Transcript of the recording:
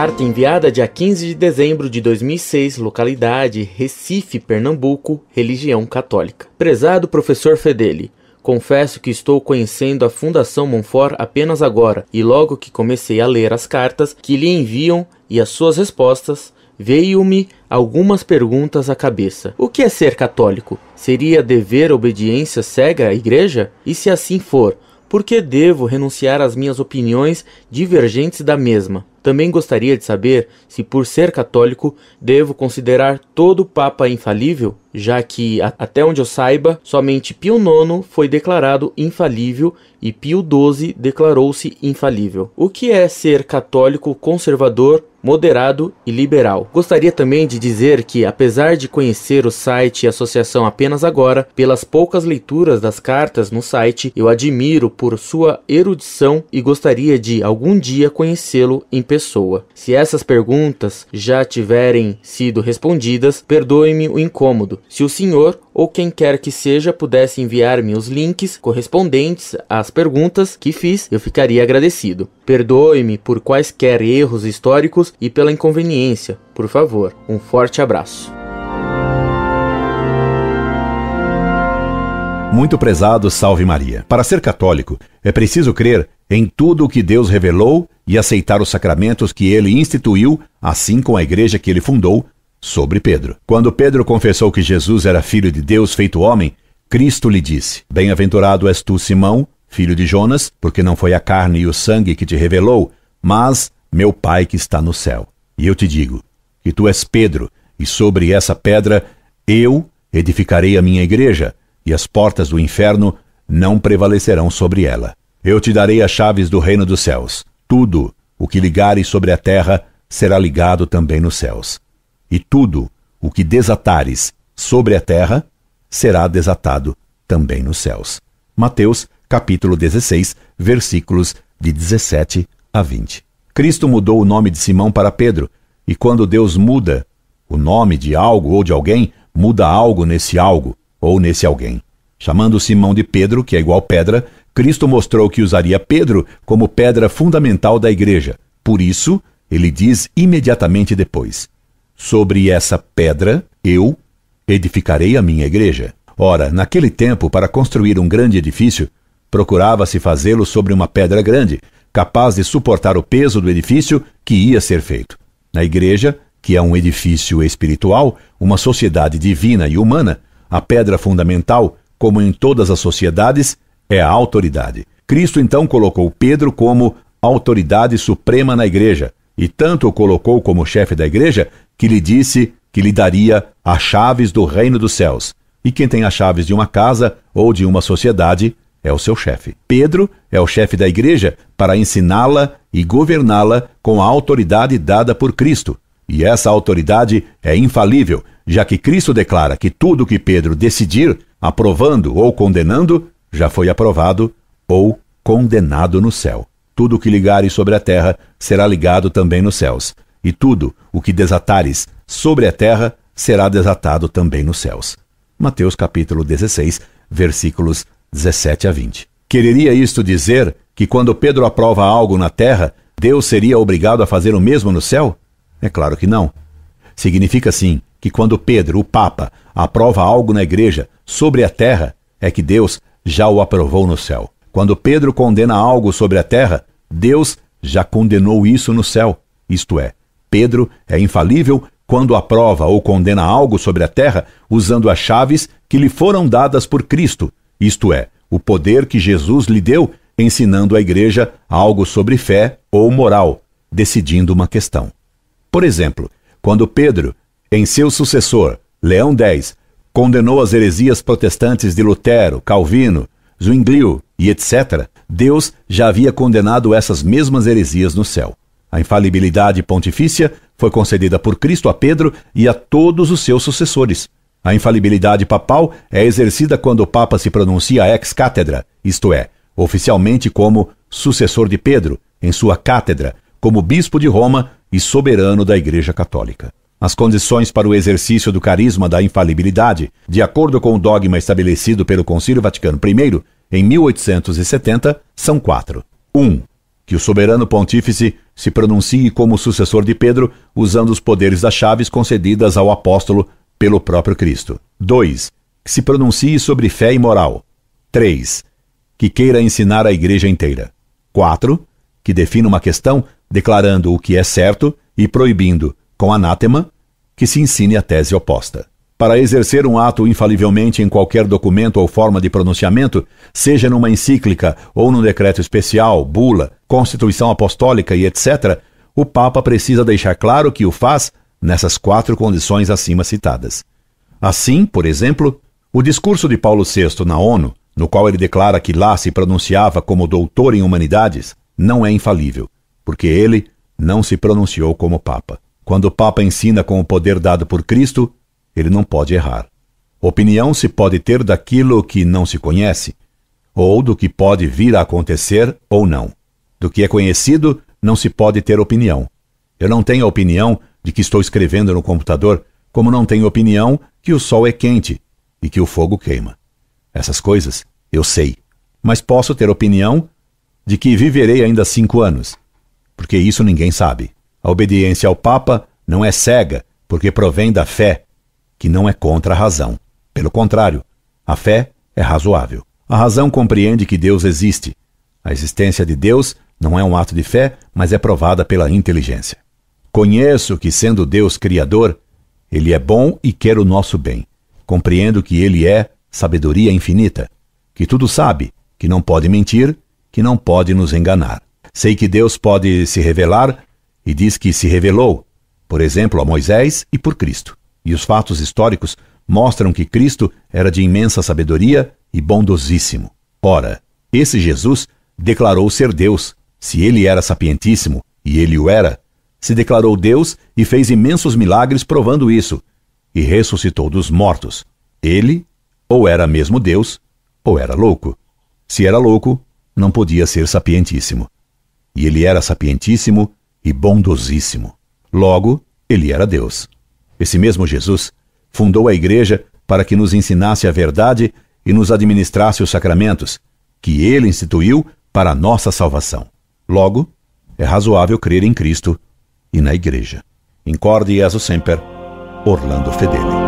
Carta enviada dia 15 de dezembro de 2006, localidade Recife, Pernambuco, religião católica. Prezado professor Fedeli, confesso que estou conhecendo a Fundação Monfort apenas agora, e logo que comecei a ler as cartas que lhe enviam e as suas respostas, veio-me algumas perguntas à cabeça. O que é ser católico? Seria dever obediência cega à Igreja? E se assim for, por que devo renunciar às minhas opiniões divergentes da mesma? Também gostaria de saber se, por ser católico, devo considerar todo Papa infalível, já que, até onde eu saiba, somente Pio IX foi declarado infalível e Pio XII declarou-se infalível. O que é ser católico conservador, moderado e liberal? Gostaria também de dizer que, apesar de conhecer o site e a associação apenas agora, pelas poucas leituras das cartas no site, eu admiro por sua erudição e gostaria de algum dia conhecê-lo em pessoa. Se essas perguntas já tiverem sido respondidas, perdoe-me o incômodo. Se o senhor ou quem quer que seja pudesse enviar-me os links correspondentes às perguntas que fiz, eu ficaria agradecido. Perdoe-me por quaisquer erros históricos e pela inconveniência. Por favor, um forte abraço. Muito prezado, salve Maria. Para ser católico, é preciso crer em tudo o que Deus revelou e aceitar os sacramentos que ele instituiu, assim como a igreja que ele fundou, sobre Pedro. Quando Pedro confessou que Jesus era filho de Deus feito homem, Cristo lhe disse: Bem-aventurado és tu, Simão, filho de Jonas, porque não foi a carne e o sangue que te revelou, mas meu Pai que está no céu. E eu te digo que tu és Pedro, e sobre essa pedra eu edificarei a minha igreja, e as portas do inferno não prevalecerão sobre ela. Eu te darei as chaves do reino dos céus. Tudo o que ligares sobre a terra será ligado também nos céus. E tudo o que desatares sobre a terra será desatado também nos céus. Mateus, capítulo 16, versículos de 17 a 20. Cristo mudou o nome de Simão para Pedro, e quando Deus muda o nome de algo ou de alguém, muda algo nesse algo ou nesse alguém. Chamando Simão de Pedro, que é igual pedra, Cristo mostrou que usaria Pedro como pedra fundamental da igreja. Por isso, ele diz imediatamente depois: Sobre essa pedra eu edificarei a minha igreja. Ora, naquele tempo, para construir um grande edifício, procurava-se fazê-lo sobre uma pedra grande, capaz de suportar o peso do edifício que ia ser feito. Na igreja, que é um edifício espiritual, uma sociedade divina e humana, a pedra fundamental, como em todas as sociedades, é a autoridade. Cristo então colocou Pedro como autoridade suprema na igreja, e tanto o colocou como chefe da igreja, que lhe disse que lhe daria as chaves do reino dos céus. E quem tem as chaves de uma casa ou de uma sociedade é o seu chefe. Pedro é o chefe da igreja para ensiná-la e governá-la com a autoridade dada por Cristo. E essa autoridade é infalível, já que Cristo declara que tudo que Pedro decidir, aprovando ou condenando, já foi aprovado ou condenado no céu. Tudo o que ligares sobre a terra será ligado também nos céus, e tudo o que desatares sobre a terra será desatado também nos céus. Mateus capítulo 16, versículos 17 a 20. Quereria isto dizer que quando Pedro aprova algo na terra, Deus seria obrigado a fazer o mesmo no céu? É claro que não. Significa sim que quando Pedro, o Papa, aprova algo na igreja sobre a terra, é que Deus já o aprovou no céu. Quando Pedro condena algo sobre a terra, Deus já condenou isso no céu. Isto é, Pedro é infalível quando aprova ou condena algo sobre a terra usando as chaves que lhe foram dadas por Cristo, isto é, o poder que Jesus lhe deu, ensinando à igreja algo sobre fé ou moral, decidindo uma questão. Por exemplo, quando Pedro, em seu sucessor, Leão X, condenou as heresias protestantes de Lutero, Calvino, Zwinglio e etc., Deus já havia condenado essas mesmas heresias no céu. A infalibilidade pontifícia foi concedida por Cristo a Pedro e a todos os seus sucessores. A infalibilidade papal é exercida quando o Papa se pronuncia ex cátedra, isto é, oficialmente como sucessor de Pedro, em sua cátedra, como bispo de Roma e soberano da Igreja Católica. As condições para o exercício do carisma da infalibilidade, de acordo com o dogma estabelecido pelo Concílio Vaticano I, em 1870, são 4. 1. que o soberano pontífice se pronuncie como sucessor de Pedro, usando os poderes das chaves concedidas ao apóstolo pelo próprio Cristo. 2. Que se pronuncie sobre fé e moral. 3. Que queira ensinar a igreja inteira. 4. Que defina uma questão declarando o que é certo e proibindo, com anátema, que se ensine a tese oposta. Para exercer um ato infalivelmente em qualquer documento ou forma de pronunciamento, seja numa encíclica ou num decreto especial, bula, constituição apostólica e etc., o Papa precisa deixar claro que o faz nessas 4 condições acima citadas. Assim, por exemplo, o discurso de Paulo VI na ONU, no qual ele declara que lá se pronunciava como doutor em humanidades, não é infalível, porque ele não se pronunciou como Papa. Quando o Papa ensina com o poder dado por Cristo, ele não pode errar. Opinião se pode ter daquilo que não se conhece, ou do que pode vir a acontecer ou não. Do que é conhecido, não se pode ter opinião. Eu não tenho a opinião de que estou escrevendo no computador, como não tenho opinião que o sol é quente e que o fogo queima. Essas coisas eu sei, mas posso ter opinião de que viverei ainda 5 anos, porque isso ninguém sabe. A obediência ao Papa não é cega, porque provém da fé, que não é contra a razão. Pelo contrário, a fé é razoável. A razão compreende que Deus existe. A existência de Deus não é um ato de fé, mas é provada pela inteligência. Conheço que, sendo Deus Criador, Ele é bom e quer o nosso bem. Compreendo que Ele é sabedoria infinita, que tudo sabe, que não pode mentir, que não pode nos enganar. Sei que Deus pode se revelar e diz que se revelou, por exemplo, a Moisés e por Cristo. E os fatos históricos mostram que Cristo era de imensa sabedoria e bondosíssimo. Ora, esse Jesus declarou ser Deus. Se ele era sapientíssimo, e ele o era, se declarou Deus e fez imensos milagres provando isso, e ressuscitou dos mortos. Ele ou era mesmo Deus, ou era louco. Se era louco, não podia ser sapientíssimo. E ele era sapientíssimo e bondosíssimo. Logo, ele era Deus. Esse mesmo Jesus fundou a igreja para que nos ensinasse a verdade e nos administrasse os sacramentos, que ele instituiu para a nossa salvação. Logo, é razoável crer em Cristo e na igreja. Incorde Jesus Semper, Orlando Fedeli.